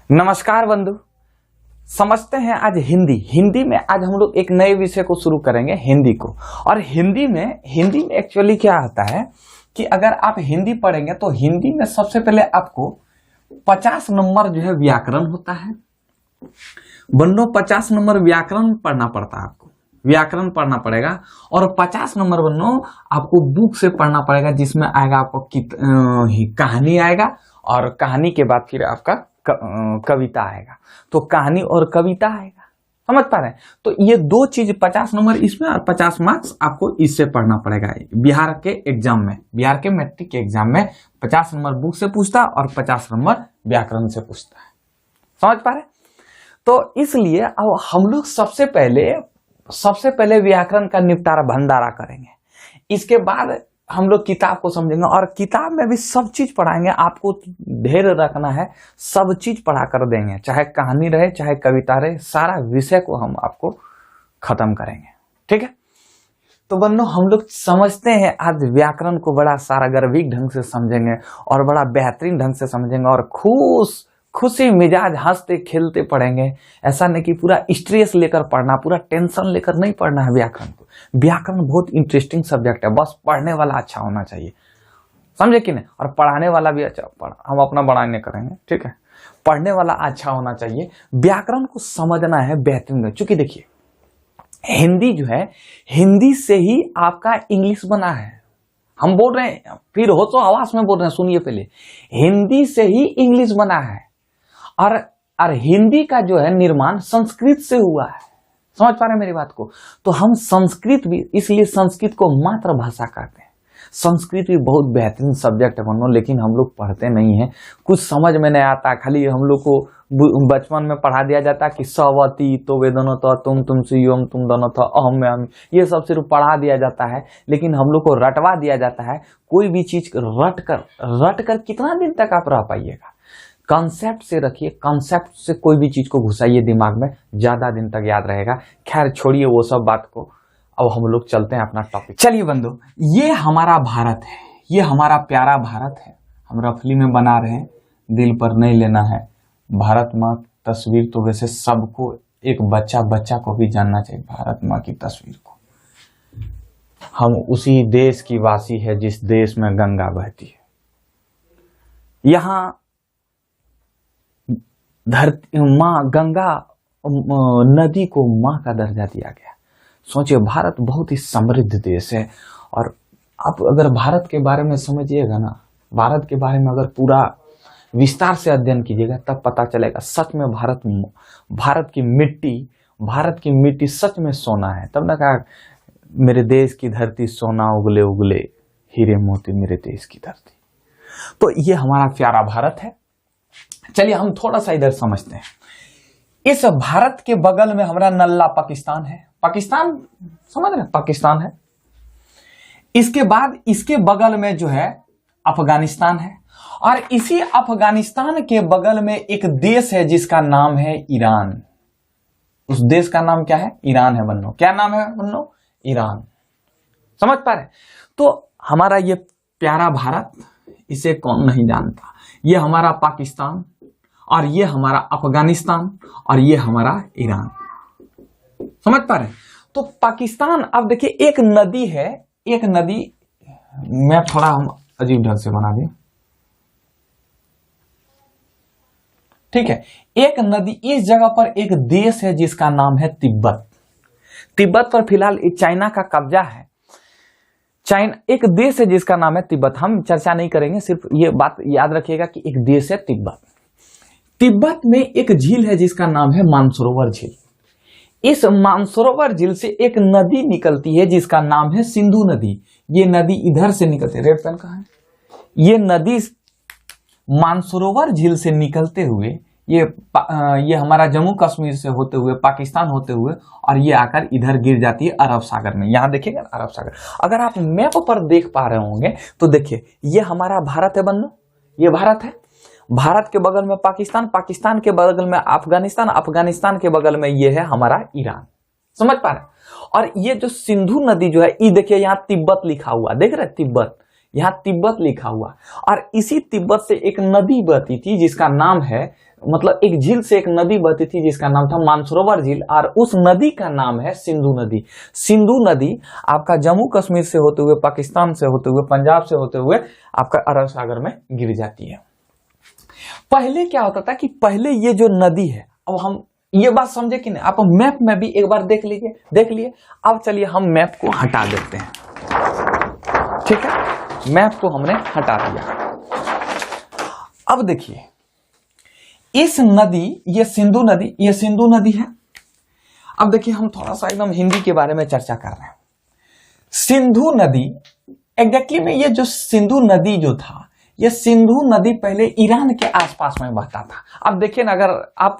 नमस्कार बंधु। समझते हैं आज हिंदी में आज हम लोग एक नए विषय को शुरू करेंगे, हिंदी को। और हिंदी में एक्चुअली क्या होता है कि अगर आप हिंदी पढ़ेंगे तो हिंदी में सबसे पहले आपको 50 नंबर जो है व्याकरण होता है। बंधु 50 नंबर व्याकरण पढ़ना पड़ता है, आपको व्याकरण पढ़ना पड़ेगा। और 50 नंबर बंधु आपको बुक से पढ़ना पड़ेगा, जिसमें आएगा आपको कहानी आएगा और कहानी के बाद फिर आपका कविता आएगा। तो कहानी और कविता आएगा, समझ पा रहे हैं। तो ये दो चीज 50 नंबर इसमें और 50 मार्क्स आपको इससे पढ़ना पड़ेगा। बिहार के एग्जाम में, बिहार के मैट्रिक के एग्जाम में 50 नंबर बुक से पूछता और 50 नंबर व्याकरण से पूछता है, समझ पा रहे। तो इसलिए अब हम लोग सबसे पहले व्याकरण का निपटारा भंडारा करेंगे। इसके बाद हम लोग किताब को समझेंगे और किताब में भी सब चीज पढ़ाएंगे। आपको ढेर रखना है, सब चीज पढ़ा कर देंगे, चाहे कहानी रहे चाहे कविता रहे, सारा विषय को हम आपको खत्म करेंगे, ठीक है। तो बंधु हम लोग समझते हैं आज व्याकरण को बड़ा सारा गर्भिक ढंग से समझेंगे और बड़ा बेहतरीन ढंग से समझेंगे और खुशी मिजाज हंसते खेलते पढ़ेंगे। ऐसा नहीं कि पूरा स्ट्रेस लेकर पढ़ना, पूरा टेंशन लेकर नहीं पढ़ना है व्याकरण को। व्याकरण बहुत इंटरेस्टिंग सब्जेक्ट है, बस पढ़ने वाला अच्छा होना चाहिए, समझे कि नहीं। और पढ़ाने वाला भी अच्छा, हम अपना बढ़ाने करेंगे, ठीक है। पढ़ने वाला अच्छा होना चाहिए, व्याकरण को समझना है बेहतरीन। चूंकि देखिए हिंदी जो है, हिंदी से ही आपका इंग्लिश बना है। हम बोल रहे हैं, फिर हो तो आवाज में बोल रहे हैं, सुनिए पहले। हिंदी से ही इंग्लिश बना है और हिंदी का जो है निर्माण संस्कृत से हुआ है, समझ पा रहे हैं मेरी बात को। तो हम संस्कृत भी, इसलिए संस्कृत को मातृभाषा कहते हैं। संस्कृत भी बहुत बेहतरीन सब्जेक्ट है बनो, लेकिन हम लोग पढ़ते नहीं हैं, कुछ समझ में नहीं आता। खाली हम लोग को बचपन में पढ़ा दिया जाता है कि सवती तो वेदनो तो तुम सुयोम तुम दोनों तो अहम में हम, ये सब सिर्फ पढ़ा दिया जाता है, लेकिन हम लोग को रटवा दिया जाता है। कोई भी चीज रट कर कितना दिन तक आप रह पाइएगा। कॉन्सेप्ट से रखिए, कॉन्सेप्ट से कोई भी चीज को घुसाइए दिमाग में, ज्यादा दिन तक याद रहेगा। खैर छोड़िए वो सब बात को, अब हम लोग चलते हैं अपना टॉपिक। चलिए बंधु, ये हमारा भारत है, ये हमारा प्यारा भारत है। हम रफली में बना रहे हैं, दिल पर नहीं लेना है। भारत माँ की तस्वीर तो वैसे सबको, एक बच्चा को भी जानना चाहिए भारत माँ की तस्वीर को। हम उसी देश की वासी है जिस देश में गंगा बहती है। यहाँ धरती माँ गंगा नदी को माँ का दर्जा दिया गया। सोचिए भारत बहुत ही समृद्ध देश है। और आप अगर भारत के बारे में समझिएगा ना, भारत के बारे में अगर पूरा विस्तार से अध्ययन कीजिएगा तब पता चलेगा सच में भारत की मिट्टी सच में सोना है। तब ना कहा मेरे देश की धरती सोना उगले उगले हीरे मोती मेरे देश की धरती। तो ये हमारा प्यारा भारत है। चलिए हम थोड़ा सा इधर समझते हैं। इस भारत के बगल में हमारा नल्ला पाकिस्तान है। पाकिस्तान समझ रहे, पाकिस्तान है। इसके बाद इसके बगल में जो है अफगानिस्तान है। और इसी अफगानिस्तान के बगल में एक देश है जिसका नाम है ईरान। उस देश का नाम क्या है? ईरान है बन्नो। क्या नाम है बन्नो? ईरान। समझ पा रहे? तो हमारा ये प्यारा भारत, इसे कौन नहीं जानता। ये हमारा पाकिस्तान और ये हमारा अफगानिस्तान और ये हमारा ईरान। समझ पा रहे? तो पाकिस्तान, अब देखिए एक नदी है, एक नदी, मैं थोड़ा हम अजीब ढंग से बना दिया, ठीक है। एक नदी, इस जगह पर एक देश है जिसका नाम है तिब्बत। तिब्बत पर फिलहाल चाइना का कब्जा है। चाइना एक देश है जिसका नाम है तिब्बत। हम चर्चा नहीं करेंगे, सिर्फ ये बात याद रखिएगा कि एक देश है तिब्बत। तिब्बत में एक झील है जिसका नाम है मानसरोवर झील। इस मानसरोवर झील से एक नदी निकलती है जिसका नाम है सिंधु नदी। ये नदी इधर से निकलती है, रेड पेन कहाँ है? ये नदी मानसरोवर झील से निकलते हुए ये हमारा जम्मू कश्मीर से होते हुए, पाकिस्तान होते हुए, और ये आकर इधर गिर जाती है अरब सागर में। यहां देखिएगा अरब सागर। अगर आप मैप पर देख पा रहे होंगे तो देखिए ये हमारा भारत है बन्नो, ये भारत है। भारत के बगल में पाकिस्तान, पाकिस्तान के बगल में अफगानिस्तान, अफगानिस्तान के बगल में ये है हमारा ईरान। समझ पा रहे? और ये जो सिंधु नदी जो है, ये देखिए यहाँ तिब्बत लिखा हुआ, देख रहे तिब्बत, यहाँ तिब्बत लिखा हुआ, और इसी तिब्बत से एक नदी बहती थी जिसका नाम है, मतलब एक झील से एक नदी बहती थी जिसका नाम था मानसरोवर झील, और उस नदी का नाम है सिंधु नदी। सिंधु नदी आपका जम्मू कश्मीर से होते हुए, पाकिस्तान से होते हुए, पंजाब से होते हुए आपका अरब सागर में गिर जाती है। पहले क्या होता था कि पहले ये जो नदी है, अब हम ये बात समझे कि नहीं, आप मैप में भी एक बार देख लिए। अब चलिए हम मैप को हटा देते हैं, ठीक है, मैप को हमने हटा दिया। अब देखिए इस नदी, ये सिंधु नदी है। अब देखिए हम थोड़ा सा एकदम हिंदी के बारे में चर्चा कर रहे हैं। सिंधु नदी एग्जैक्टली में, ये जो सिंधु नदी जो था, ये सिंधु नदी पहले ईरान के आसपास में बहता था। अब देखिए ना, अगर आप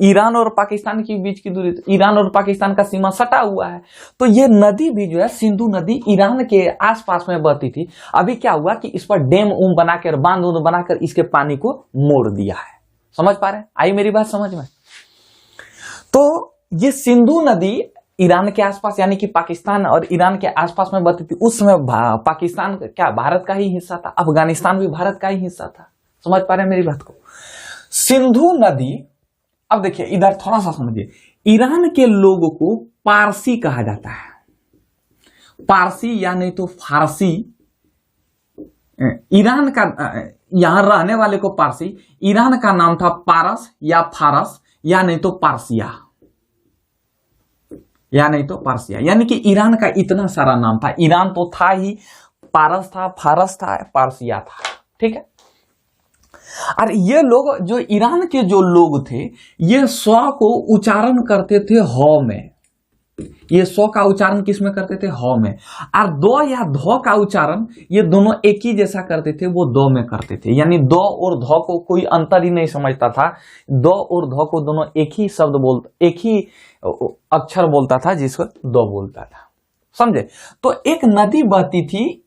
ईरान और पाकिस्तान के बीच की दूरी, तो ईरान और पाकिस्तान का सीमा सटा हुआ है, तो ये नदी भी जो है सिंधु नदी ईरान के आसपास में बहती थी। अभी क्या हुआ कि इस पर डैम बनाकर, बांध बनाकर इसके पानी को मोड़ दिया है। समझ पा रहे हैं? आई मेरी बात समझ में? तो ये सिंधु नदी ईरान के आसपास, यानी कि पाकिस्तान और ईरान के आसपास में बहती थी। उस समय पाकिस्तान क्या भारत का ही हिस्सा था, अफगानिस्तान भी भारत का ही हिस्सा था। समझ पा रहे हैं मेरी बात को? सिंधु नदी, अब देखिए इधर थोड़ा सा समझिए, ईरान के लोगों को पारसी कहा जाता है। पारसी या नहीं तो फारसी, ईरान का, यहां रहने वाले को पारसी, ईरान का नाम था पारस या फारस या नहीं तो पारसिया, या नहीं तो पारसिया, यानी कि ईरान का इतना सारा नाम था। ईरान तो था ही, पारस था, फारस था, पारसिया था, ठीक है। और ये लोग, जो ईरान के जो लोग थे, ये स्व को उच्चारण करते थे ह में। ये स्व का उच्चारण किस में करते थे? ह में। और दो या ध का उच्चारण ये दोनों एक ही जैसा करते थे, वो दो में करते थे। यानी दो और ध को कोई अंतर ही नहीं समझता था। दो और ध को दोनों एक ही शब्द एक ही अक्षर बोलता था, जिसको दो बोलता था। समझे? तो एक नदी बहती थी,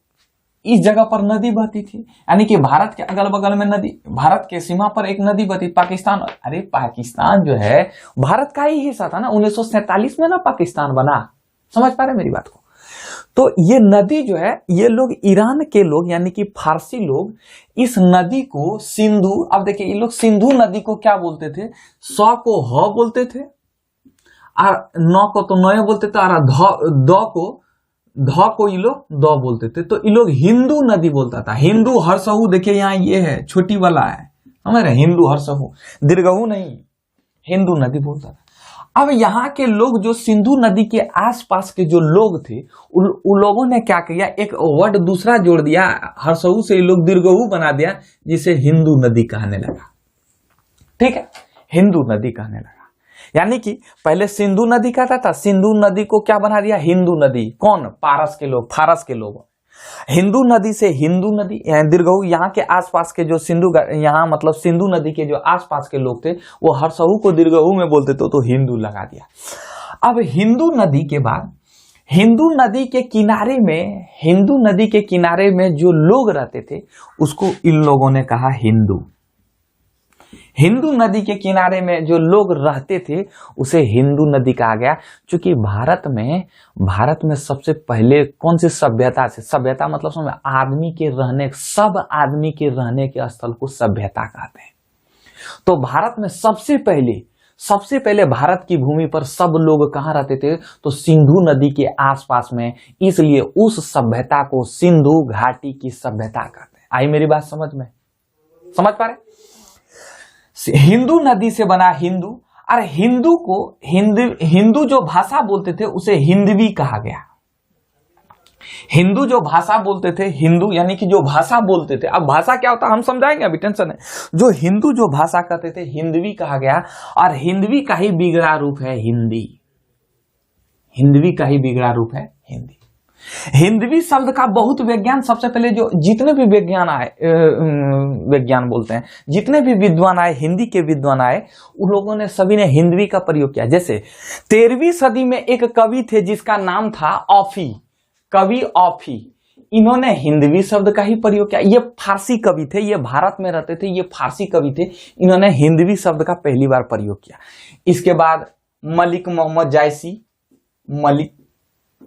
इस जगह पर नदी बहती थी, यानी कि भारत के अगल बगल में नदी, भारत के सीमा पर एक नदी बहती। पाकिस्तान, अरे पाकिस्तान जो है भारत का ही हिस्सा था ना, 1947 में ना पाकिस्तान बना। समझ पा रहे मेरी बात को? तो ये नदी जो है, ये लोग ईरान के लोग यानी कि फारसी लोग इस नदी को सिंधु, अब देखिए ये लोग सिंधु नदी को क्या बोलते थे? स को ह बोलते थे, और न को तो नय बोलते थे, और ध को ये लोग द बोलते थे। तो ये लोग हिंदू नदी बोलता था। हिंदू हरसहू, देखिए यहाँ ये है, छोटी वाला है, समझ रहे? हिंदू हरसहू, दीर्घहू नहीं, हिंदू नदी बोलता था। अब यहाँ के लोग जो सिंधु नदी के आसपास के जो लोग थे, उन लोगों ने क्या किया, एक वर्ड दूसरा जोड़ दिया, हरसहू से ये लोग दीर्घहू बना दिया, जिसे हिंदू नदी कहने लगा। ठीक है, हिंदू नदी कहने लगा। यानी कि पहले सिंधु नदी कहता था, सिंधु नदी को क्या बना दिया? हिंदू नदी। कौन? पारस के लोग, फारस के लोग। हिंदू नदी से हिंदू नदी, दीर्घहू, यहाँ के आसपास के जो यहाँ मतलब सिंधु नदी के जो आसपास के लोग थे, वो हरसहू को दीर्घहू में बोलते थे, तो हिंदू लगा दिया। अब हिंदू नदी के बाद, हिंदू नदी के किनारे में जो लोग रहते थे, उसको इन लोगों ने कहा हिंदू। हिंदू नदी के किनारे में जो लोग रहते थे, उसे हिंदू नदी कहा गया। क्योंकि भारत में सबसे पहले कौन सी सभ्यता से, सभ्यता मतलब समझ, सब आदमी के रहने के स्थल को सभ्यता कहते हैं। तो भारत में सबसे पहले भारत की भूमि पर सब लोग कहाँ रहते थे? तो सिंधु नदी के आसपास में। इसलिए उस सभ्यता को सिंधु घाटी की सभ्यता कहते हैं। आई मेरी बात समझ में? समझ पा रहे? हिंदू नदी से बना हिंदू, और हिंदू जो भाषा बोलते थे उसे हिंदवी कहा गया। हिंदू जो भाषा बोलते थे, हिंदू यानी कि जो भाषा बोलते थे। अब भाषा क्या होता है हम समझाएंगे, अभी टेंशन है। जो हिंदू जो भाषा कहते थे, हिंदवी कहा गया। और हिंदवी का ही बिगड़ा रूप है हिंदी। हिंदवी का ही बिगड़ा रूप है हिंदी। हिंदवी शब्द का बहुत विज्ञान, सबसे पहले जो जितने भी विज्ञान बोलते हैं, जितने भी विद्वान आए, हिंदी के विद्वान आए, उन लोगों ने सभी ने हिंदवी का प्रयोग किया। जैसे 13वीं सदी में एक कवि थे जिसका नाम था ऑफी, कवि ऑफी। इन्होंने हिंदवी शब्द का ही प्रयोग किया। ये फारसी कवि थे, ये भारत में रहते थे, ये फारसी कवि थे। इन्होंने हिंदवी शब्द का पहली बार प्रयोग किया। इसके बाद मलिक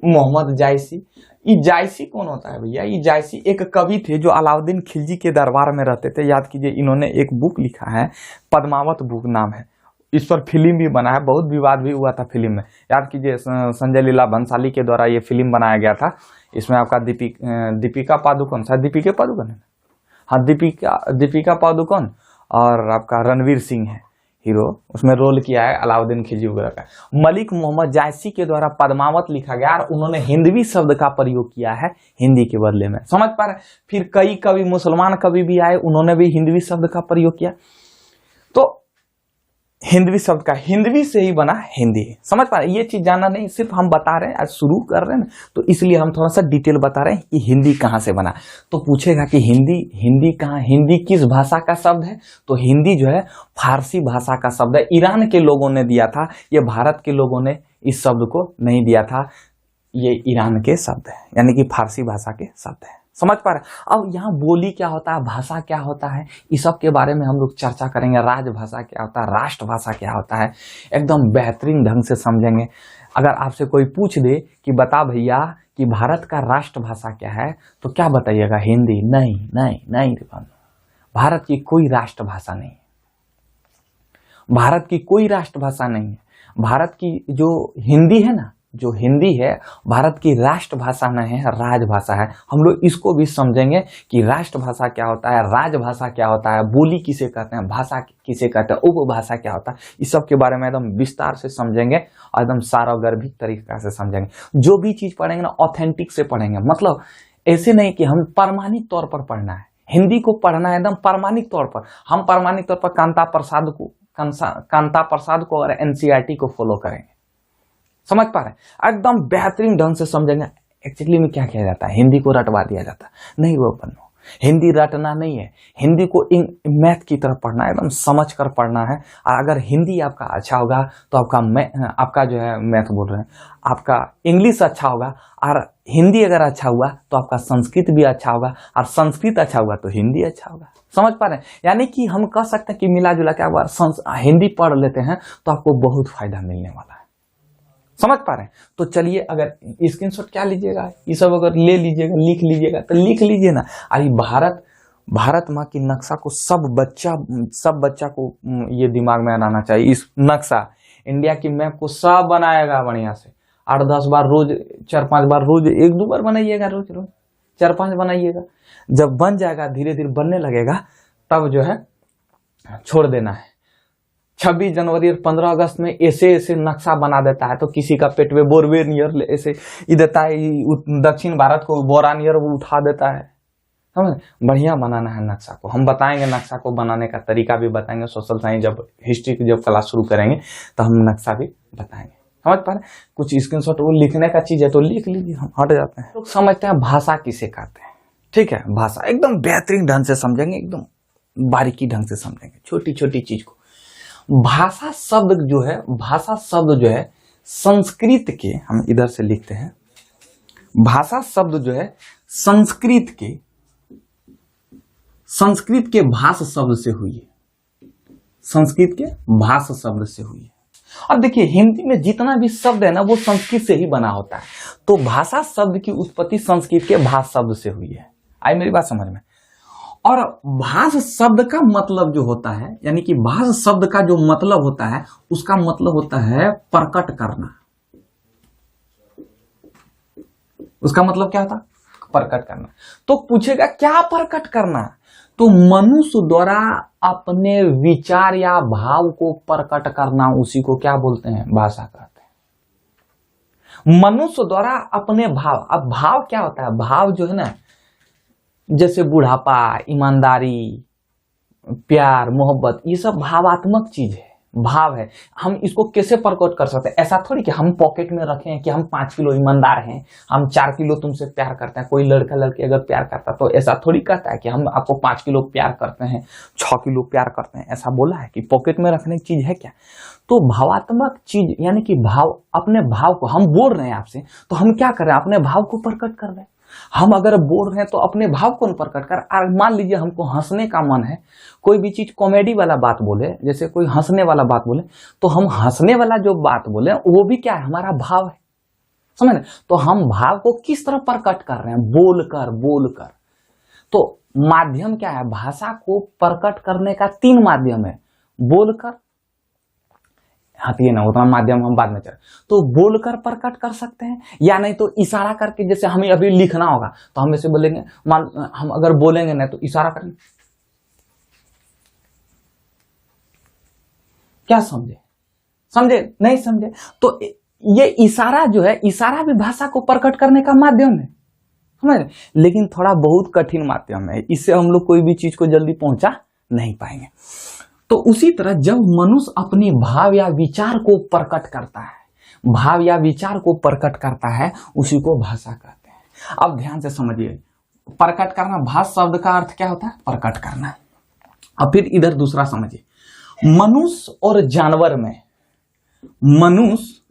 मोहम्मद जायसी, इजायसी कौन होता है भैया? इजायसी एक कवि थे जो अलाउद्दीन खिलजी के दरबार में रहते थे। याद कीजिए, इन्होंने एक बुक लिखा है, पद्मावत बुक नाम है। इस पर फिल्म भी बना है, बहुत विवाद भी हुआ था फिल्म में। याद कीजिए, संजय लीला भंसाली के द्वारा ये फिल्म बनाया गया था। इसमें आपका दीपिका पादुकोण, शायद दीपिका पादुकोण है, हाँ दीपिका पादुकोण और आपका रणवीर सिंह है हीरो, उसमें रोल किया है अलाउद्दीन खिलजी वगैरह का। मलिक मोहम्मद जायसी के द्वारा पद्मावत लिखा गया और उन्होंने हिंदवी शब्द का प्रयोग किया है हिंदी के बदले में, समझ पा रहे? फिर कई कवि, मुसलमान कवि भी आए, उन्होंने भी हिंदवी शब्द का प्रयोग किया। तो हिंदवी शब्द का हिंदवी से ही बना हिंदी, समझ पा रहे? ये चीज जानना नहीं, सिर्फ हम बता रहे हैं, आज शुरू कर रहे हैं ना, तो इसलिए हम थोड़ा सा डिटेल बता रहे हैं कि हिंदी कहाँ से बना। तो पूछेगा कि हिंदी कहाँ, हिंदी किस भाषा का शब्द है? तो हिंदी जो है फारसी भाषा का शब्द है। ईरान के लोगों ने दिया था, ये भारत के लोगों ने इस शब्द को नहीं दिया था, ये ईरान के शब्द है, यानी कि फारसी भाषा के शब्द है, समझ पा रहे? अब यहाँ बोली क्या होता है, भाषा क्या होता है, इस सब के बारे में हम लोग चर्चा करेंगे। राजभाषा क्या होता है, राष्ट्रभाषा क्या होता है, एकदम बेहतरीन ढंग से समझेंगे। अगर आपसे कोई पूछ दे कि बता भैया कि भारत का राष्ट्रभाषा क्या है, तो क्या बताइएगा? हिंदी। नहीं नहीं नहीं, भारत की कोई राष्ट्रभाषा नहीं है, भारत की कोई राष्ट्रभाषा नहीं है। भारत की जो हिंदी है ना, जो हिंदी है भारत की राष्ट्रभाषा नहीं है, राजभाषा है। हम लोग इसको भी समझेंगे कि राष्ट्रभाषा क्या होता है, राजभाषा क्या होता है, बोली किसे कहते हैं, भाषा किसे कहते हैं, उपभाषा क्या होता है, इस सब के बारे में एकदम विस्तार से समझेंगे और एकदम सारगर्भित तरीका से समझेंगे। जो भी चीज पढ़ेंगे ना, ऑथेंटिक से पढ़ेंगे, मतलब ऐसे नहीं कि हम प्रामाणिक तौर पर पढ़ना है। हिंदी को पढ़ना है एकदम प्रामाणिक तौर पर। हम प्रामाणिक तौर पर कांता प्रसाद को और एनसीईआरटी को फॉलो करेंगे, समझ पा रहे हैं? एकदम बेहतरीन ढंग से समझेंगे एक्चुअली में क्या किया जाता है। हिंदी को रटवा दिया जाता है, नहीं वो बनो, हिंदी रटना नहीं है, हिंदी को मैथ की तरफ पढ़ना है, एकदम समझ कर पढ़ना है। और अगर हिंदी आपका अच्छा होगा तो आपका जो है मैथ बोल रहे हैं, आपका इंग्लिश अच्छा होगा, और हिंदी अगर अच्छा हुआ तो आपका संस्कृत भी अच्छा होगा, और संस्कृत अच्छा हुआ तो हिंदी अच्छा होगा, समझ पा रहे हैं? यानी कि हम कह सकते हैं कि मिला जुला के हिंदी पढ़ लेते हैं तो आपको बहुत फायदा मिलने वाला है, समझ पा रहे हैं? तो चलिए, अगर स्क्रीनशॉट क्या लीजिएगा, ये सब अगर ले लीजिएगा, लिख लीजिएगा, तो लिख लीजिए ना। अरे भारत माँ की नक्शा को सब बच्चा को ये दिमाग में आना चाहिए। इस नक्शा इंडिया की मैप को सब बनाएगा बढ़िया से, 8-10 बार रोज, 4-5 बार रोज, 1-2 बार बनाइएगा, रोज 4-5 बनाइएगा। जब बन जाएगा, धीरे धीरे बनने लगेगा, तब जो है छोड़ देना है। 26 जनवरी और 15 अगस्त में ऐसे नक्शा बना देता है, तो किसी का पेट में बोरवे नियर ऐसे ही देता है, दक्षिण भारत को बोरा नियर वो उठा देता है। समझ? बढ़िया बनाना है नक्शा को, हम बताएंगे, नक्शा को बनाने का तरीका भी बताएंगे। सोशल साइंस जब हिस्ट्री की जब क्लास शुरू करेंगे तो हम नक्शा भी बताएंगे, समझ पा रहे? कुछ स्क्रीनशॉट वो लिखने का चीज है तो लिख लीजिए, हम हट जाते हैं। लोग समझते हैं भाषा किसे कहते हैं, ठीक है? भाषा एकदम बेहतरीन ढंग से समझेंगे, एकदम बारीकी ढंग से समझेंगे छोटी छोटी चीज को। भाषा शब्द जो है संस्कृत के, हम इधर से लिखते हैं, भाषा शब्द जो है संस्कृत के भाषा शब्द से हुई है, संस्कृत के भाषा शब्द से हुई है। अब देखिए, हिंदी में जितना भी शब्द है ना, वो संस्कृत से ही बना होता है, तो भाषा शब्द की उत्पत्ति संस्कृत के भाषा शब्द से हुई है। आई मेरी बात समझ में? और भाष शब्द का मतलब जो होता है, यानी कि भाष शब्द का जो मतलब होता है, उसका मतलब होता है प्रकट करना। उसका मतलब क्या होता? प्रकट करना। तो पूछेगा क्या प्रकट करना? तो मनुष्य द्वारा अपने विचार या भाव को प्रकट करना, उसी को क्या बोलते हैं? भाषा कहते हैं। मनुष्य द्वारा अपने भाव, अब भाव क्या होता है? भाव जो है ना, जैसे बुढ़ापा, ईमानदारी, प्यार, मोहब्बत, ये सब भावात्मक चीज है, भाव है। हम इसको कैसे प्रकट कर सकते हैं? ऐसा थोड़ी कि हम पॉकेट में रखें कि हम 5 किलो ईमानदार हैं, हम 4 किलो तुमसे प्यार करते हैं। कोई लड़का लड़की अगर प्यार करता तो ऐसा थोड़ी कहता है कि हम आपको 5 किलो प्यार करते हैं, 6 किलो प्यार करते हैं, ऐसा बोला है कि पॉकेट में रखने की चीज है क्या? तो भावात्मक चीज, यानी कि भाव, अपने भाव को हम बोल रहे हैं आपसे, तो हम क्या कर रहे हैं? अपने भाव को प्रकट कर रहे हैं। हम अगर बोल रहे हैं तो अपने भाव को प्रकट कर। मान लीजिए हमको हंसने का मन है, कोई भी चीज कॉमेडी वाला बात बोले, जैसे कोई हंसने वाला बात बोले, तो हम हंसने वाला जो बात बोले वो भी क्या है? हमारा भाव है। समझ रहे? तो हम भाव को किस तरह प्रकट कर रहे हैं? बोलकर। तो माध्यम क्या है? भाषा को प्रकट करने का 3 माध्यम है। बोलकर, ये ना उतना माध्यम हम बाद में चले, तो बोलकर प्रकट कर सकते हैं, या नहीं तो इशारा करके, जैसे हमें अभी लिखना होगा तो हम ऐसे बोलेंगे, हम अगर बोलेंगे ना तो इशारा करेंगे। क्या समझे? नहीं समझे? तो ये इशारा जो है, इशारा भी भाषा को प्रकट करने का माध्यम है, समझ? लेकिन थोड़ा बहुत कठिन माध्यम है, इससे हम लोग कोई भी चीज को जल्दी पहुंचा नहीं पाएंगे। तो उसी तरह जब मनुष्य अपने भाव या विचार को प्रकट करता है, भाव या विचार को प्रकट करता है, उसी को भाषा कहते हैं। अब ध्यान से समझिए, प्रकट करना, भाष शब्द का अर्थ क्या होता है? प्रकट करना। अब फिर इधर दूसरा समझिए, मनुष्य और जानवर में, मनुष्य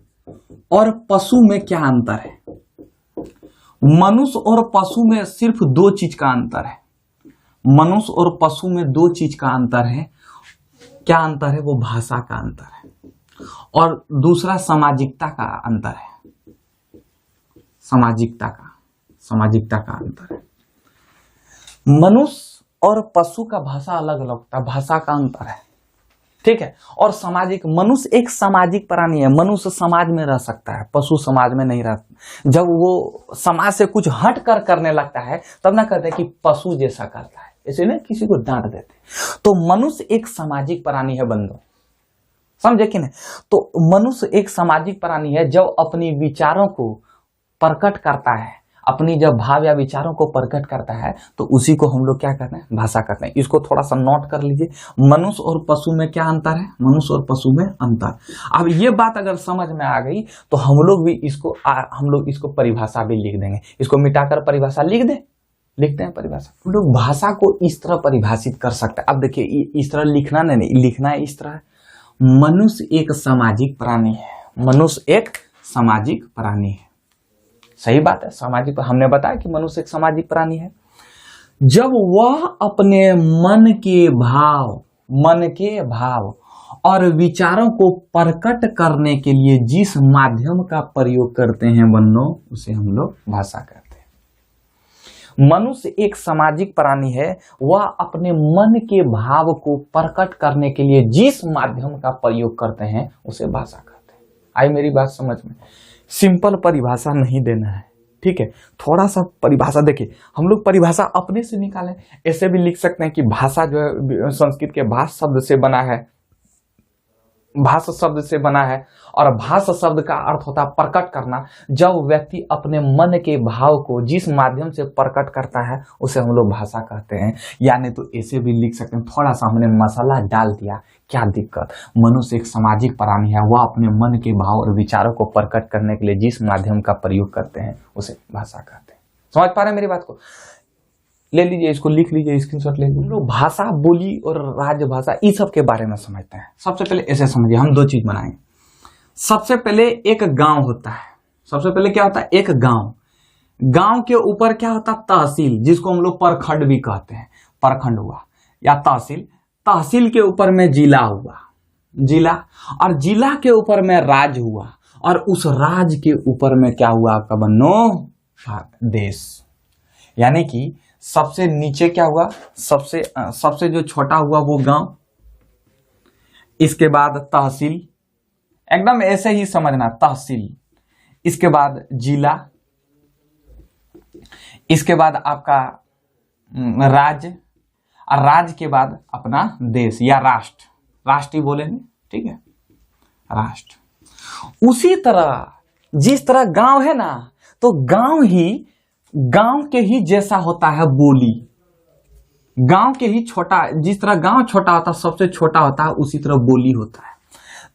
और पशु में क्या अंतर है? मनुष्य और पशु में सिर्फ 2 चीज का अंतर है। मनुष्य और पशु में 2 चीज का अंतर है। क्या अंतर है? वो भाषा का अंतर है, और दूसरा सामाजिकता का अंतर है। सामाजिकता का अंतर है। मनुष्य और पशु का भाषा अलग अलग होता है, भाषा का अंतर है, ठीक है। और सामाजिक, मनुष्य एक सामाजिक प्राणी है, मनुष्य समाज में रह सकता है, पशु समाज में नहीं रहता। जब वो समाज से कुछ हट कर करने लगता है तब ना कहते हैं कि पशु जैसा करता है, ऐसे ना किसी को डांट देते। तो मनुष्य एक सामाजिक प्राणी है बंधु, समझे कि नहीं? तो मनुष्य एक सामाजिक प्राणी है, जब अपनी विचारों को प्रकट करता है, अपनी जब भाव या विचारों को प्रकट करता है, तो उसी को हम लोग क्या करते हैं? भाषा करते हैं। इसको थोड़ा सा नोट कर लीजिए, मनुष्य और पशु में क्या अंतर है? मनुष्य और पशु में अंतर। अब ये बात अगर समझ में आ गई तो हम लोग इसको परिभाषा भी लिख देंगे। इसको मिटाकर परिभाषा लिखते हैं परिभाषा। हम लोग भाषा को इस तरह परिभाषित कर सकते हैं। अब देखिए, इस तरह लिखना नहीं, लिखना है इस तरह। मनुष्य एक सामाजिक प्राणी है। मनुष्य एक सामाजिक प्राणी है, सही बात है। सामाजिक, हमने बताया कि मनुष्य एक सामाजिक प्राणी है। जब वह अपने मन के भाव और विचारों को प्रकट करने के लिए जिस माध्यम का प्रयोग करते हैं बन्नो, उसे हम लोग भाषा कहते हैं। मनुष्य एक सामाजिक प्राणी है, वह अपने मन के भाव को प्रकट करने के लिए जिस माध्यम का प्रयोग करते हैं उसे भाषा कहते हैं। आई मेरी बात समझ में? सिंपल परिभाषा नहीं देना है, ठीक है। थोड़ा सा परिभाषा देखिए, हम लोग परिभाषा अपने से निकालें। ऐसे भी लिख सकते हैं कि भाषा जो है संस्कृत के भाष शब्द से बना है, भाष शब्द से बना है, और भाष शब्द का अर्थ होता है प्रकट करना। जब व्यक्ति अपने मन के भाव को जिस माध्यम से प्रकट करता है उसे हम लोग भाषा कहते हैं। यानी तो ऐसे भी लिख सकते हैं, थोड़ा सा हमने मसाला डाल दिया, क्या दिक्कत? मनुष्य एक सामाजिक प्राणी है, वह अपने मन के भाव और विचारों को प्रकट करने के लिए जिस माध्यम का प्रयोग करते हैं उसे भाषा कहते हैं। समझ पा रहे हैं मेरी बात को? ले लीजिए, इसको लिख लीजिए, स्क्रीनशॉट ले लीजिए। लोग भाषा, बोली और राजभाषा इस सब के बारे में समझते हैं। सबसे पहले ऐसे समझिए, हम 2 चीज बनाएंगे। सबसे पहले एक गांव होता है। सबसे पहले क्या होता है? एक गांव। गांव के ऊपर क्या होता है? तहसील, जिसको हम लोग प्रखंड भी कहते हैं। प्रखंड हुआ या तहसील। तहसील के ऊपर में जिला हुआ, जिला, और जिला के ऊपर में राज्य हुआ, और उस राज्य के ऊपर में क्या हुआ आपका बन्नो? देश। यानी कि सबसे नीचे क्या हुआ? सबसे जो छोटा हुआ वो गांव, इसके बाद तहसील, एकदम ऐसे ही समझना, तहसील, इसके बाद जिला, इसके बाद आपका राज्य, और राज्य के बाद अपना देश या राष्ट्र। राष्ट्र ही बोलेंगे, ठीक है, राष्ट्र। उसी तरह जिस तरह गांव है ना, तो गांव के ही जैसा होता है बोली। गांव के ही छोटा, जिस तरह गांव छोटा होता है, सबसे छोटा होता है, उसी तरह बोली होता है।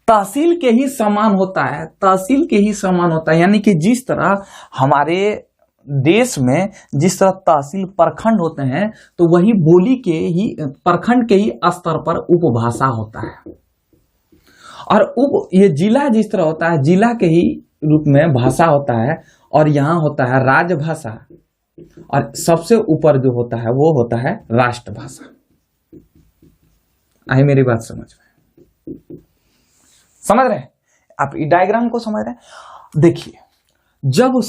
तहसील के ही समान होता है, तहसील के ही समान होता है। यानी कि जिस तरह हमारे देश में जिस तरह तहसील प्रखंड होते हैं, तो वही बोली के ही, प्रखंड के ही स्तर पर उपभाषा होता है। और ये जिला जिस तरह होता है, जिला के ही रूप में भाषा होता है, और यहां होता है राजभाषा, और सबसे ऊपर जो होता है वो होता है राष्ट्रभाषा। आई मेरी बात समझ में? समझ रहे हैं आप? डायग्राम को समझ रहे हैं? देखिए, जब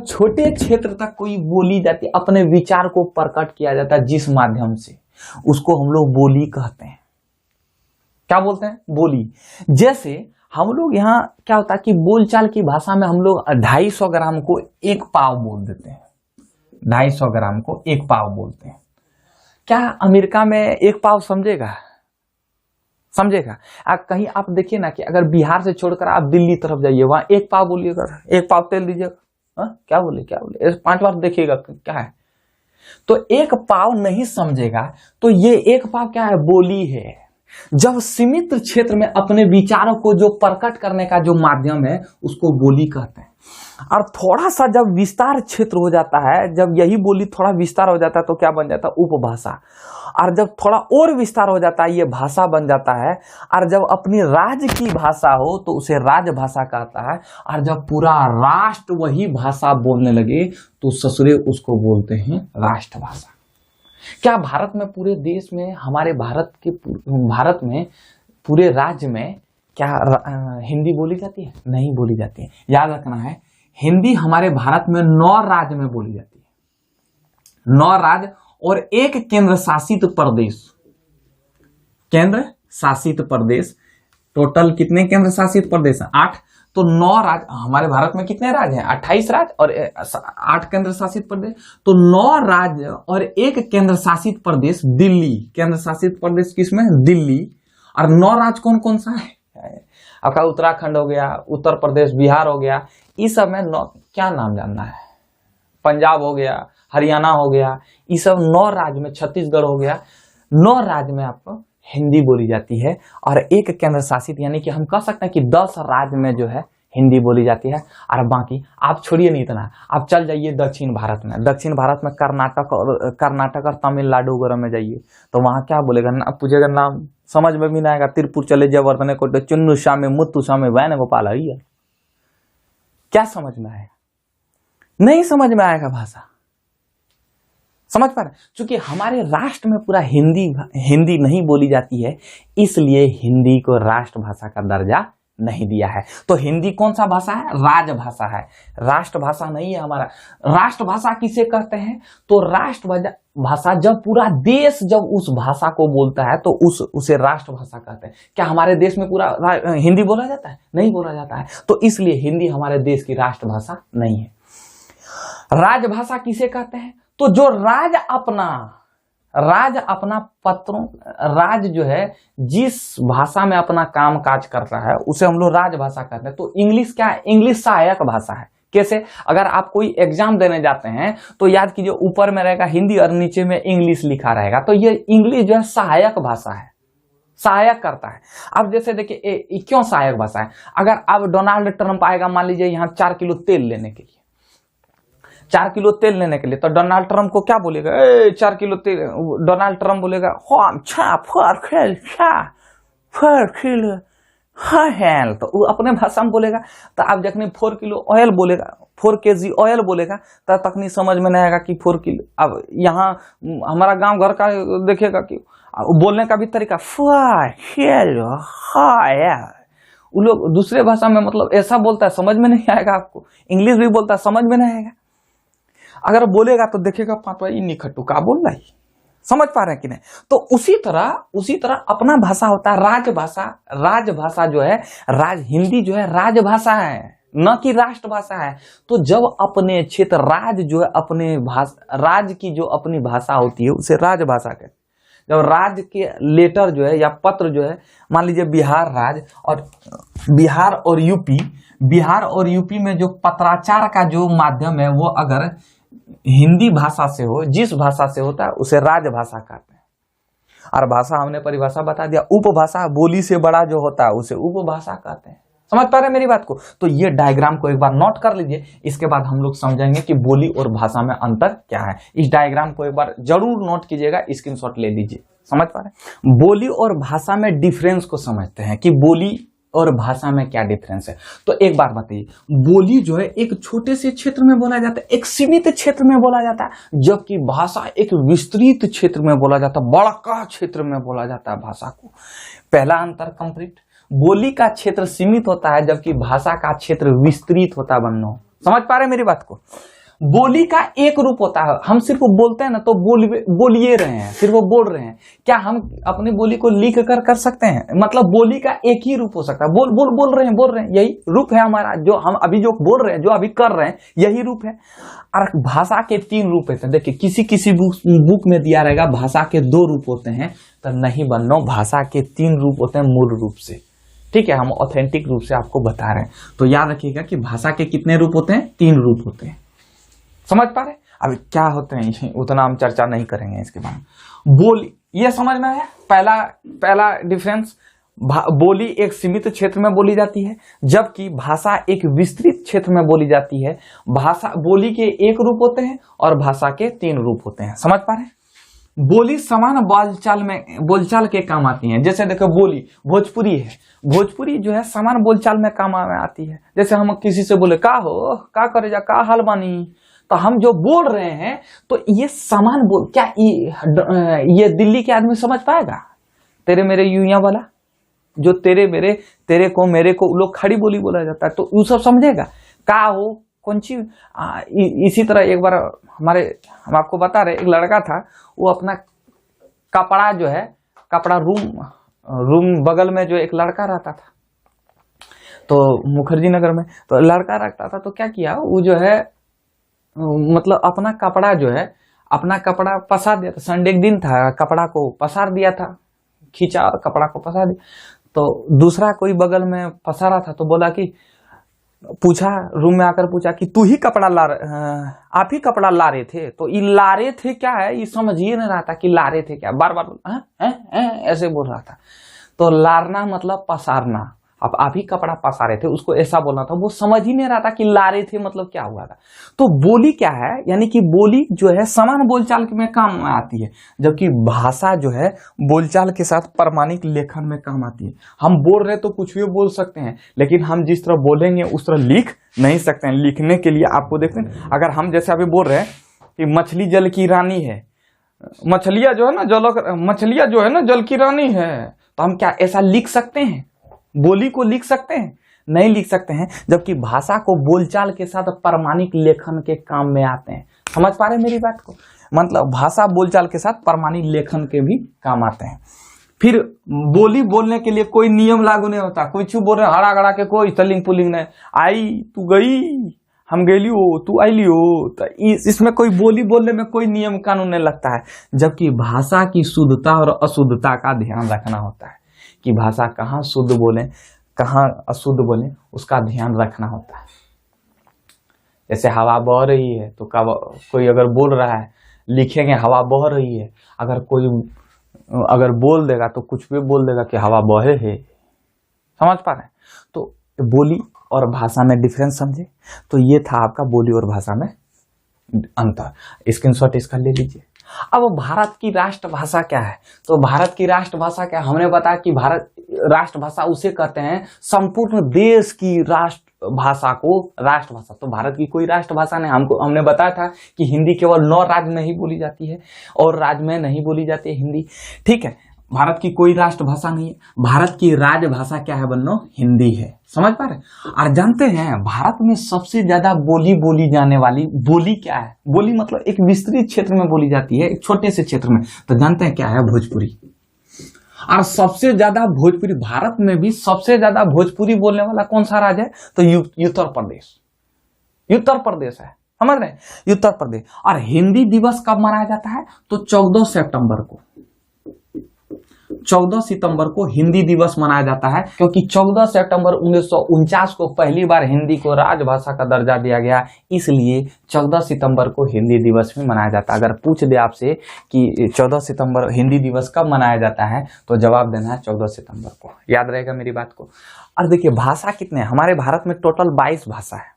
छोटे क्षेत्र तक कोई बोली जाती है, अपने विचार को प्रकट किया जाता है जिस माध्यम से, उसको हम लोग बोली कहते हैं। क्या बोलते हैं? बोली। जैसे हम लोग यहाँ क्या होता है कि बोलचाल की भाषा में हम लोग 250 ग्राम को 1 पाव बोल देते हैं। 250 ग्राम को 1 पाव बोलते हैं। क्या अमेरिका में 1 पाव समझेगा? कहीं आप देखिए ना कि अगर बिहार से छोड़कर आप दिल्ली तरफ जाइए, वहां 1 पाव बोलिएगा, 1 पाव तेल दीजिएगा, क्या बोले 5 बार देखिएगा क्या है, तो 1 पाव नहीं समझेगा। तो ये 1 पाव क्या है? बोली है। जब सीमित क्षेत्र में अपने विचारों को जो प्रकट करने का जो माध्यम है, उसको बोली कहते हैं। और थोड़ा सा जब विस्तार क्षेत्र हो जाता है, जब यही बोली थोड़ा विस्तार हो जाता है, तो क्या बन जाता है? उपभाषा। और जब थोड़ा और विस्तार हो जाता है, ये भाषा बन जाता है। और जब अपनी राज्य की भाषा हो तो उसे राजभाषा कहता है। और जब पूरा राष्ट्र वही भाषा बोलने लगे तो ससुरे उसको बोलते हैं राष्ट्रभाषा। क्या भारत में, पूरे देश में, हमारे भारत में पूरे राज्य में क्या हिंदी बोली जाती है? नहीं बोली जाती है। याद रखना है, हिंदी हमारे भारत में 9 राज्य में बोली जाती है। 9 राज्य और 1 केंद्र शासित प्रदेश। केंद्र शासित प्रदेश, टोटल कितने केंद्र शासित प्रदेश हैं? 8। तो 9 राज्य। हमारे भारत में कितने राज्य हैं? 28 राज्य और 8 केंद्र शासित प्रदेश। तो 9 राज्य और 1 केंद्र शासित प्रदेश दिल्ली। केंद्र शासित प्रदेश किसमें? दिल्ली। और 9 राज्य कौन कौन सा है? आपका उत्तराखंड हो गया, उत्तर प्रदेश, बिहार हो गया। इस सब में क्या नाम जानना है? पंजाब हो गया, हरियाणा हो गया, ये सब 9 राज्य में, छत्तीसगढ़ हो गया, 9 राज्य में आपको हिंदी बोली जाती है। और 1 केंद्र शासित, यानी कि हम कह सकते हैं कि 10 राज्य में जो है हिंदी बोली जाती है। और बाकी आप छोड़िए नहीं इतना, आप चल जाइए दक्षिण भारत में। दक्षिण भारत में कर्नाटक और तमिलनाडु वगैरह में जाइए, तो वहां क्या बोलेगा ना, पूछेगा नाम समझ में भी ना आएगा। तिरपुर चले जयवर्धने को चुन्नू शामे मुत्तु शामे वैन गोपाल है, क्या समझ में आएगा? नहीं समझ में आएगा भाषा। समझ पा रहे? क्योंकि हमारे राष्ट्र में पूरा हिंदी नहीं बोली जाती है, इसलिए हिंदी को राष्ट्रभाषा का दर्जा नहीं दिया है। तो हिंदी कौन सा भाषा है? राजभाषा है, राष्ट्रभाषा नहीं है हमारा। राष्ट्रभाषा किसे कहते हैं? तो राष्ट्रभाषा जब पूरा देश जब उस भाषा को बोलता है तो उसे राष्ट्रभाषा कहते हैं। क्या हमारे देश में पूरा हिंदी बोला जाता है? नहीं बोला जाता है। तो इसलिए हिंदी हमारे देश की राष्ट्रभाषा नहीं है। राजभाषा किसे कहते हैं? तो जो राज अपना पत्रों, राज जो है जिस भाषा में अपना काम काज कर रहा है, उसे हम लोग राजभाषा कहते हैं। तो इंग्लिश क्या है? इंग्लिश सहायक भाषा है। कैसे? अगर आप कोई एग्जाम देने जाते हैं तो याद कीजिए, ऊपर में रहेगा हिंदी और नीचे में इंग्लिश लिखा रहेगा। तो ये इंग्लिश जो है सहायक भाषा है, सहायक करता है। अब जैसे देखिए, क्यों सहायक भाषा है? अगर अब डोनाल्ड ट्रंप आएगा, मान लीजिए यहाँ 4 किलो तेल लेने के लिए, 4 किलो तेल लेने के लिए, तो डोनाल्ड ट्रंप को क्या बोलेगा? 4 किलो तेल। डोनाल्ड ट्रंप बोलेगा तो वो अपने भाषा में बोलेगा। तो आप जखनी 4 किलो ऑयल बोलेगा, 4 kg ऑयल बोलेगा, तब तक नहीं समझ में नहीं आएगा कि 4 किलो। अब यहाँ हमारा गांव घर का देखेगा कि बोलने का भी तरीका, वो लोग दूसरे भाषा में मतलब ऐसा बोलता है, समझ में नहीं आएगा आपको। इंग्लिश भी बोलता है, समझ में नहीं आएगा। अगर बोलेगा तो देखेगा पापा इन्हीं खट्टू का बोल रहा है। समझ पा रहे हैं कि नहीं? तो उसी तरह अपना भाषा होता है राजभाषा। राजभाषा जो है, हिंदी जो है राजभाषा है, न कि राष्ट्रभाषा है। तो जब अपने क्षेत्र राज जो है, अपने राज्य की जो अपनी भाषा होती है, उसे राजभाषा कहते हैं। जब राज्य के लेटर जो है या पत्र जो है, मान लीजिए बिहार और यूपी में जो पत्राचार का जो माध्यम है, वो अगर हिंदी भाषा से हो, जिस भाषा से होता है, उसे राजभाषा कहते हैं। और भाषा हमने परिभाषा बता दिया, उपभाषा बोली से बड़ा जो होता है उसे उपभाषा कहते हैं। समझ पा रहे हैं मेरी बात को? तो ये डायग्राम को एक बार नोट कर लीजिए, इसके बाद हम लोग समझेंगे कि बोली और भाषा में अंतर क्या है। इस डायग्राम को एक बार जरूर नोट कीजिएगा, स्क्रीनशॉट ले लीजिए। समझ पा रहे हैं? बोली और भाषा में डिफरेंस को समझते हैं कि बोली और भाषा में क्या डिफरेंस है। तो एक बार बताइए, बोली जो है एक छोटे से क्षेत्र में बोला जाता है, एक सीमित क्षेत्र में बोला जाता है, जबकि भाषा एक विस्तृत क्षेत्र में बोला जाता है, बड़ा क्षेत्र में बोला जाता है भाषा को। पहला अंतर कंप्लीट। बोली का क्षेत्र सीमित होता है, जबकि भाषा का क्षेत्र विस्तृत होता है। बन्नो समझ पा रहे हैं मेरी बात को? बोली का एक रूप होता है, हम सिर्फ बोलते हैं ना तो बोलिए रहे हैं, सिर्फ वो बोल रहे हैं। क्या हम अपनी बोली को लिख कर सकते हैं? मतलब बोली का एक ही रूप हो सकता है, बोल रहे हैं, यही रूप है हमारा, जो हम अभी जो बोल रहे हैं, जो अभी कर रहे हैं, यही रूप है। और भाषा के 3 रूप होते हैं। देखिए किसी बुक में दिया रहेगा भाषा के 2 रूप होते हैं, तो नहीं बनो, भाषा के 3 रूप होते हैं मूल रूप से। ठीक है, हम ऑथेंटिक रूप से आपको बता रहे हैं। तो याद रखिएगा कि भाषा के कितने रूप होते हैं? 3 रूप होते हैं। समझ पा रहे? अब क्या होते हैं उतना हम चर्चा नहीं करेंगे इसके बारे में। बोली ये समझ में है पहला डिफरेंस। बोली एक सीमित क्षेत्र में बोली जाती है, जबकि भाषा एक विस्तृत क्षेत्र में बोली जाती है। बोली के 1 रूप होते हैं और भाषा के 3 रूप होते हैं। समझ पा रहे? बोली समान बोलचाल के काम आती है। जैसे देखो बोली भोजपुरी है, भोजपुरी जो है समान बोलचाल में काम आती है। जैसे हम किसी से बोले का हो, का करे जा, का हाल बानी, तो हम जो बोल रहे हैं तो ये समान क्या ये दिल्ली के आदमी समझ पाएगा? तेरे मेरे यूया वाला जो तेरे को मेरे को लोग खड़ी बोली बोला जाता है, तो वो सब समझेगा का हो कौन सी। इसी तरह एक बार हम आपको बता रहे, एक लड़का था, वो अपना कपड़ा जो है, कपड़ा रूम बगल में जो एक लड़का रहता था, तो मुखर्जी नगर में, तो लड़का रखता था, तो क्या किया वो जो है, मतलब अपना कपड़ा पसार दिया था। संडे के दिन था, कपड़ा को पसार दिया था, खींचा और कपड़ा को पसार दिया। तो दूसरा कोई बगल में पसारा था, तो बोला कि रूम में आकर पूछा कि तू ही कपड़ा आप ही कपड़ा ला रहे थे? तो ये ला रहे थे क्या है, ये समझ ही नहीं रहा था कि ला रहे थे क्या, बार बार ऐसे बोल रहा था। तो लारना मतलब पसारना, आप ही कपड़ा पसारे थे, उसको ऐसा बोलना था। वो समझ ही नहीं रहा था कि ला रहे थे मतलब क्या हुआ था। तो बोली क्या है, यानी कि बोली जो है समान बोलचाल में काम में आती है, जबकि भाषा जो है बोलचाल के साथ प्रमाणिक लेखन में काम आती है। हम बोल रहे तो कुछ भी बोल सकते हैं, लेकिन हम जिस तरह बोलेंगे उस तरह लिख नहीं सकते हैं। लिखने के लिए आपको देखते हैं, अगर हम जैसे अभी बोल रहे हैं कि मछली जल की रानी है, मछलियां जो है ना जल की रानी है, तो हम क्या ऐसा लिख सकते हैं? बोली को लिख सकते हैं? नहीं लिख सकते हैं। जबकि भाषा को बोलचाल के साथ प्रमाणिक लेखन के काम में आते हैं। समझ पा रहे हैं मेरी बात को? मतलब भाषा बोलचाल के साथ प्रमाणिक लेखन के भी काम आते हैं। फिर बोली बोलने के लिए कोई नियम लागू नहीं होता। कुछ बोल रहे हड़ा गड़ा के, कोई तलिंग पुलिंग नहीं, आई तू गई, हम गेली हो, तू आईली हो, तो इसमें कोई बोली बोलने में कोई नियम कानून नहीं लगता है। जबकि भाषा की शुद्धता और अशुद्धता का ध्यान रखना होता है कि भाषा कहाँ शुद्ध बोले कहाँ अशुद्ध बोले, उसका ध्यान रखना होता है। जैसे हवा बह रही है, तो कोई अगर बोल रहा है, लिखेंगे हवा बह रही है, अगर बोल देगा तो कुछ भी बोल देगा कि हवा बहे है। समझ पा रहे हैं? तो बोली और भाषा में डिफरेंस समझे। तो ये था आपका बोली और भाषा में अंतर। स्क्रीनशॉट इसका ले लीजिए। अब भारत की राष्ट्रभाषा क्या है? तो भारत की राष्ट्रभाषा क्या, हमने बताया कि भारत राष्ट्रभाषा उसे कहते हैं संपूर्ण देश की राष्ट्रभाषा को राष्ट्रभाषा। तो भारत की कोई राष्ट्रभाषा नहीं। हमने बताया था कि हिंदी केवल 9 राज्य में ही बोली जाती है और राज्य में नहीं बोली जाती है हिंदी। ठीक है, भारत की कोई राष्ट्रभाषा नहीं है। भारत की राजभाषा क्या है बन्नो? हिंदी है। समझ पा रहे? और जानते हैं भारत में सबसे ज्यादा बोली जाने वाली बोली क्या है? बोली मतलब एक विस्तृत क्षेत्र में बोली जाती है, एक छोटे से क्षेत्र में। तो जानते हैं क्या है? भोजपुरी। और सबसे ज्यादा भोजपुरी, भारत में भी सबसे ज्यादा भोजपुरी बोलने वाला कौन सा राज्य है? तो उत्तर प्रदेश। उत्तर प्रदेश है, समझ रहे हैं? उत्तर प्रदेश। और हिंदी दिवस कब मनाया जाता है? तो 14 सितंबर को। 14 सितंबर को हिंदी दिवस मनाया जाता है, क्योंकि 14 सितंबर 1949 को पहली बार हिंदी को राजभाषा का दर्जा दिया गया। इसलिए 14 सितंबर को हिंदी दिवस भी मनाया जाता है। अगर पूछ दे आपसे कि 14 सितंबर हिंदी दिवस कब मनाया जाता है, तो जवाब देना है 14 सितंबर को। याद रहेगा मेरी बात को। और देखिए भाषा कितने हैं हमारे भारत में? टोटल 22 भाषा है।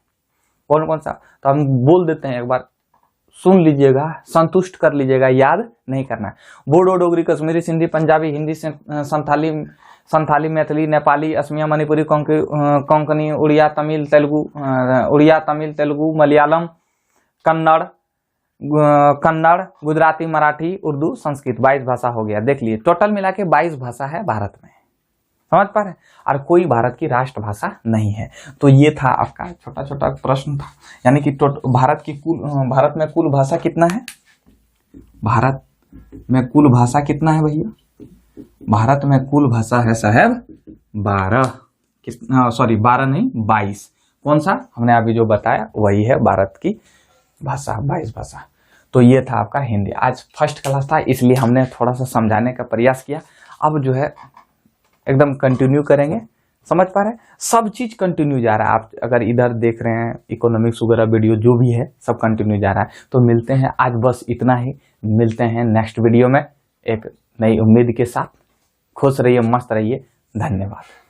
कौन कौन सा? तो हम बोल देते हैं, एक बार सुन लीजिएगा, संतुष्ट कर लीजिएगा, याद नहीं करना है। बोडो, डोगरी, कश्मीरी, सिंधी, पंजाबी, हिंदी, संथाली, मैथिली, नेपाली, असमिया, मणिपुरी, कोंकणी, उड़िया, तमिल, तेलुगु, मलयालम, कन्नड़, गुजराती, मराठी, उर्दू, संस्कृत। 22 भाषा हो गया। देख लिए टोटल मिला के 22 भाषा है भारत में। समझ पा रहे हैं। और कोई भारत की राष्ट्रभाषा नहीं है। तो ये था आपका छोटा छोटा प्रश्न था, यानी कि भारत में कुल भाषा कितना है? भारत में कुल भाषा कितना है भैया? भारत में कुल भाषा है साहब 12 नहीं 22। कौन सा? हमने अभी जो बताया वही है भारत की भाषा, 22 भाषा। तो ये था आपका हिंदी। आज फर्स्ट क्लास था इसलिए हमने थोड़ा सा समझाने का प्रयास किया। अब जो है एकदम कंटिन्यू करेंगे। समझ पा रहे हैं? सब चीज कंटिन्यू जा रहा है। आप अगर इधर देख रहे हैं इकोनॉमिक्स वगैरह वीडियो जो भी है सब कंटिन्यू जा रहा है। तो मिलते हैं आज बस इतना ही। मिलते हैं नेक्स्ट वीडियो में एक नई उम्मीद के साथ। खुश रहिए, मस्त रहिए। धन्यवाद।